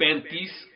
35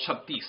36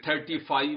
35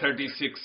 36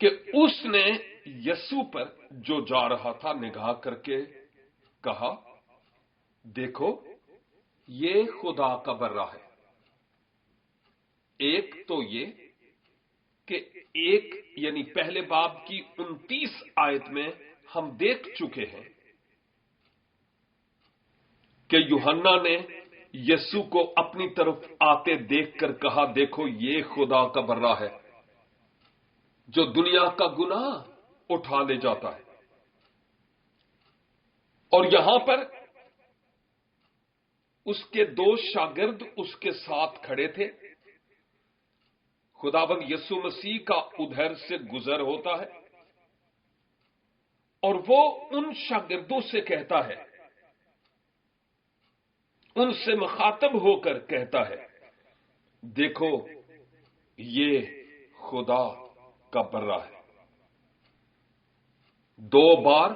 کہ اس نے یسوع پر جو جا رہا تھا نگاہ کر کے کہا، دیکھو یہ خدا کا برہ ہے۔ ایک تو یہ کہ ایک یعنی پہلے باب کی 29 آیت میں ہم دیکھ چکے ہیں کہ یوحنا نے یسوع کو اپنی طرف آتے دیکھ کر کہا، دیکھو یہ خدا کا برہ ہے جو دنیا کا گناہ اٹھا لے جاتا ہے۔ اور یہاں پر اس کے 2 شاگرد اس کے ساتھ کھڑے تھے۔ خداوند یسوع مسیح کا ادھر سے گزر ہوتا ہے اور وہ ان شاگردوں سے کہتا ہے، ان سے مخاطب ہو کر کہتا ہے، دیکھو یہ خدا کا برہ ہے۔ 2 بار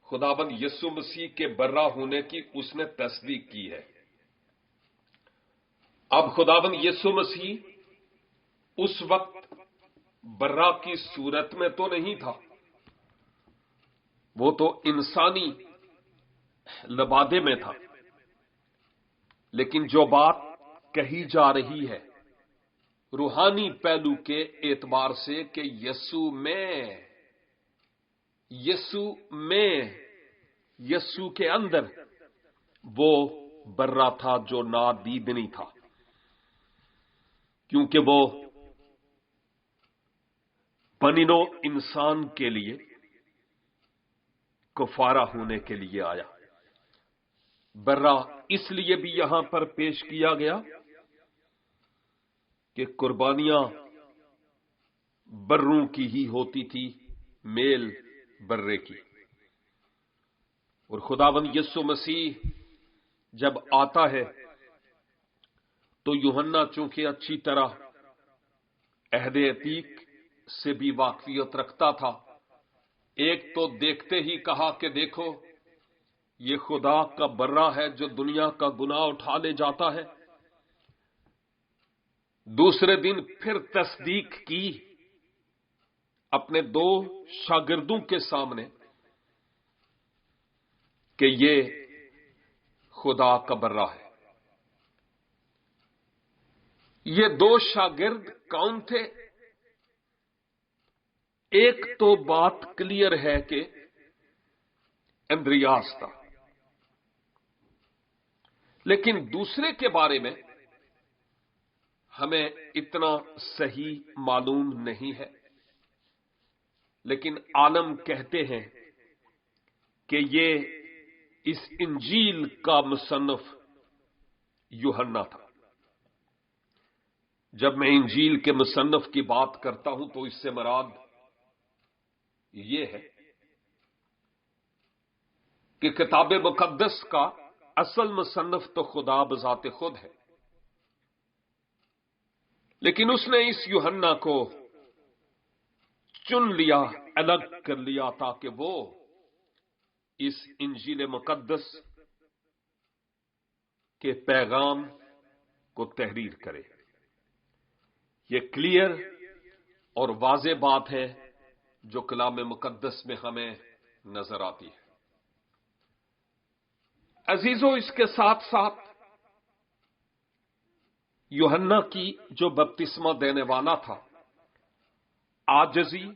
خداوند یسوع مسیح کے برہ ہونے کی اس نے تصدیق کی ہے۔ اب خداوند یسوع مسیح اس وقت برہ کی صورت میں تو نہیں تھا، وہ تو انسانی لبادے میں تھا، لیکن جو بات کہی جا رہی ہے روحانی پہلو کے اعتبار سے کہ یسوع کے اندر وہ برہ تھا جو نادیدنی تھا، کیونکہ وہ بنی نوع انسان کے لیے کفارہ ہونے کے لیے آیا۔ برہ اس لیے بھی یہاں پر پیش کیا گیا کہ قربانیاں بروں کی ہی ہوتی تھی، میل برے کی، اور خداوند یسوع مسیح جب آتا ہے تو یوحنا چونکہ اچھی طرح عہد عتیق سے بھی واقفیت رکھتا تھا، ایک تو دیکھتے ہی کہا کہ دیکھو یہ خدا کا برہ ہے جو دنیا کا گناہ اٹھا لے جاتا ہے۔ دوسرے دن پھر تصدیق کی اپنے 2 شاگردوں کے سامنے کہ یہ خدا کا برہ ہے۔ یہ 2 شاگرد کون تھے؟ ایک تو بات کلیئر ہے کہ اندریاس تھا، لیکن دوسرے کے بارے میں ہمیں اتنا صحیح معلوم نہیں ہے، لیکن عالم کہتے ہیں کہ یہ اس انجیل کا مصنف یوحنا تھا۔ جب میں انجیل کے مصنف کی بات کرتا ہوں تو اس سے مراد یہ ہے کہ کتاب مقدس کا اصل مصنف تو خدا بذات خود ہے، لیکن اس نے اس یوحنا کو چن لیا، الگ کر لیا تاکہ وہ اس انجیل مقدس کے پیغام کو تحریر کرے۔ یہ کلیئر اور واضح بات ہے جو کلام مقدس میں ہمیں نظر آتی ہے۔ عزیزو، اس کے ساتھ ساتھ یوحنا کی جو بپتسمہ دینے والا تھا، عاجزی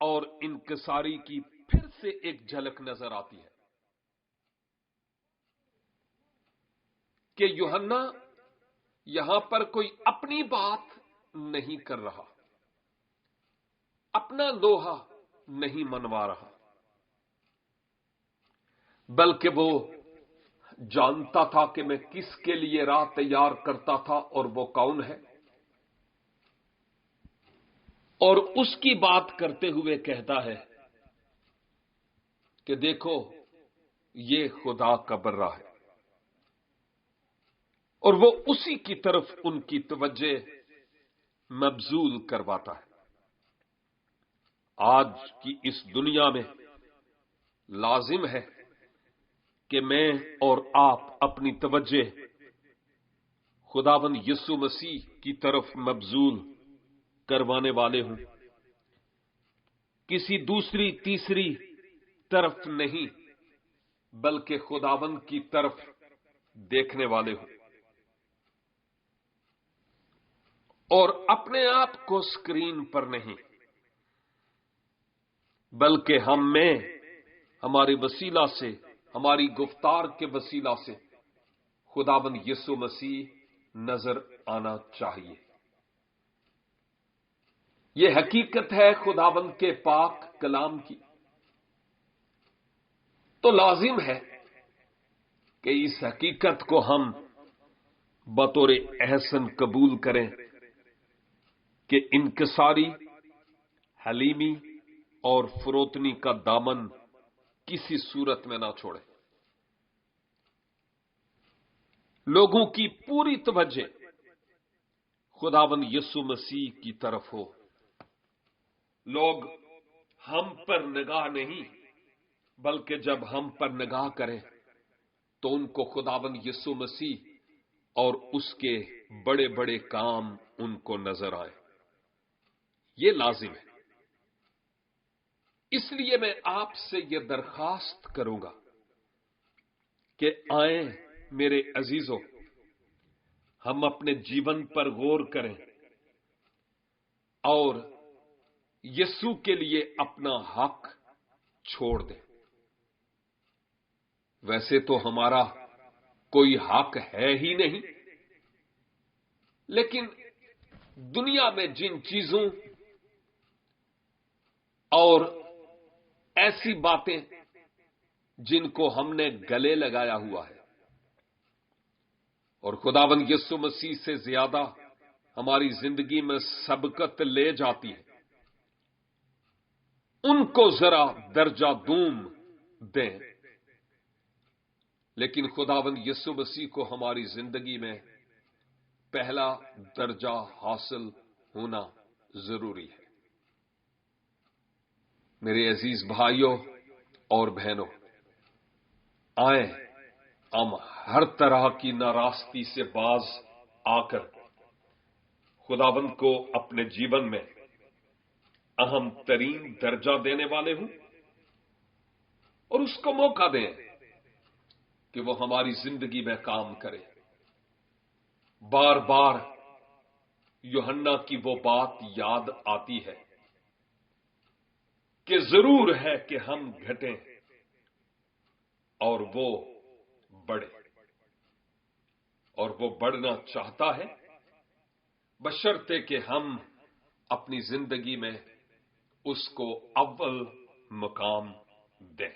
اور انکساری کی پھر سے ایک جھلک نظر آتی ہے کہ یوحنا یہاں پر کوئی اپنی بات نہیں کر رہا، اپنا لوہا نہیں منوا رہا، بلکہ وہ جانتا تھا کہ میں کس کے لیے راہ تیار کرتا تھا اور وہ کون ہے، اور اس کی بات کرتے ہوئے کہتا ہے کہ دیکھو یہ خدا کا برہ ہے، اور وہ اسی کی طرف ان کی توجہ مبذول کرواتا ہے۔ آج کی اس دنیا میں لازم ہے کہ میں اور آپ اپنی توجہ خداوند یسوع مسیح کی طرف مبذول کروانے والے ہوں، کسی دوسری تیسری طرف نہیں بلکہ خداوند کی طرف دیکھنے والے ہوں، اور اپنے آپ کو اسکرین پر نہیں بلکہ ہم میں ہمارے وسیلہ سے، ہماری گفتار کے وسیلہ سے خداوند یسوع مسیح نظر آنا چاہیے۔ یہ حقیقت ہے خداوند کے پاک کلام کی، تو لازم ہے کہ اس حقیقت کو ہم بطور احسن قبول کریں کہ انکساری، حلیمی اور فروتنی کا دامن کسی صورت میں نہ چھوڑے۔ لوگوں کی پوری توجہ خداوند یسوع مسیح کی طرف ہو۔ لوگ ہم پر نگاہ نہیں بلکہ جب ہم پر نگاہ کریں تو ان کو خداوند یسوع مسیح اور اس کے بڑے بڑے کام ان کو نظر آئے۔ یہ لازم ہے۔ اس لیے میں آپ سے یہ درخواست کروں گا کہ آئیں میرے عزیزوں، ہم اپنے جیون پر غور کریں اور یسوع کے لیے اپنا حق چھوڑ دیں۔ ویسے تو ہمارا کوئی حق ہے ہی نہیں، لیکن دنیا میں جن چیزوں اور ایسی باتیں جن کو ہم نے گلے لگایا ہوا ہے اور خداوند یسوع مسیح سے زیادہ ہماری زندگی میں سبقت لے جاتی ہے، ان کو ذرا درجہ دوم دیں، لیکن خداوند یسوع مسیح کو ہماری زندگی میں پہلا درجہ حاصل ہونا ضروری ہے۔ میرے عزیز بھائیوں اور بہنوں، آئیں ہم ہر طرح کی ناراستی سے باز آ کر خداوند کو اپنے جیون میں اہم ترین درجہ دینے والے ہوں اور اس کو موقع دیں کہ وہ ہماری زندگی میں کام کرے۔ بار بار یوحنا کی وہ بات یاد آتی ہے کہ ضرور ہے کہ ہم گھٹیں اور وہ بڑھے، اور وہ بڑھنا چاہتا ہے بشرطے کہ ہم اپنی زندگی میں اس کو اول مقام دیں۔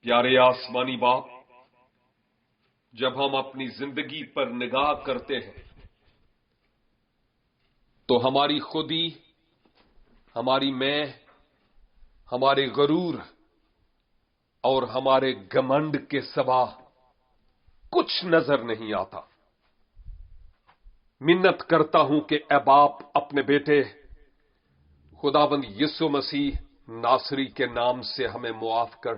پیارے آسمانی باپ، جب ہم اپنی زندگی پر نگاہ کرتے ہیں تو ہماری خودی، ہماری میں، ہمارے غرور اور ہمارے گھمنڈ کے سوا کچھ نظر نہیں آتا۔ منت کرتا ہوں کہ اے باپ، اپنے بیٹے خداوند یسوع مسیح ناصری کے نام سے ہمیں معاف کر،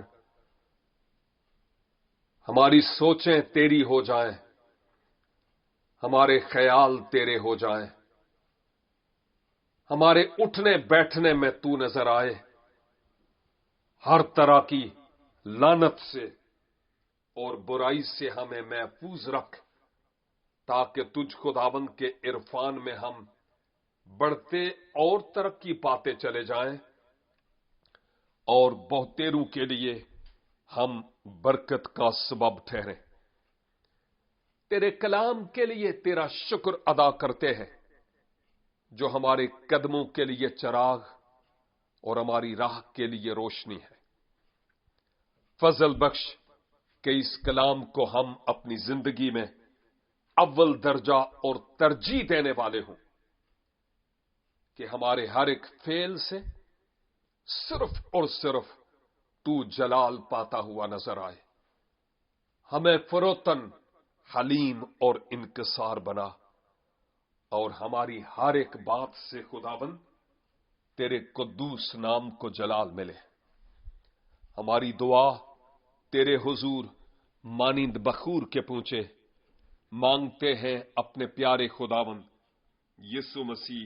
ہماری سوچیں تیری ہو جائیں، ہمارے خیال تیرے ہو جائیں، ہمارے اٹھنے بیٹھنے میں تو نظر آئے، ہر طرح کی لعنت سے اور برائی سے ہمیں محفوظ رکھ، تاکہ تجھ خداوند کے عرفان میں ہم بڑھتے اور ترقی پاتے چلے جائیں اور بہتےروں کے لیے ہم برکت کا سبب ٹھہریں۔ تیرے کلام کے لیے تیرا شکر ادا کرتے ہیں جو ہمارے قدموں کے لیے چراغ اور ہماری راہ کے لیے روشنی ہے۔ فضل بخش کہ اس کلام کو ہم اپنی زندگی میں اول درجہ اور ترجیح دینے والے ہوں، کہ ہمارے ہر ایک فعل سے صرف اور صرف تو جلال پاتا ہوا نظر آئے۔ ہمیں فروتن، حلیم اور انکسار بنا، اور ہماری ہر ایک بات سے خداوند تیرے قدوس نام کو جلال ملے۔ ہماری دعا تیرے حضور مانند بخور کے پہنچے مانگتے ہیں اپنے پیارے خداوند یسوع مسیح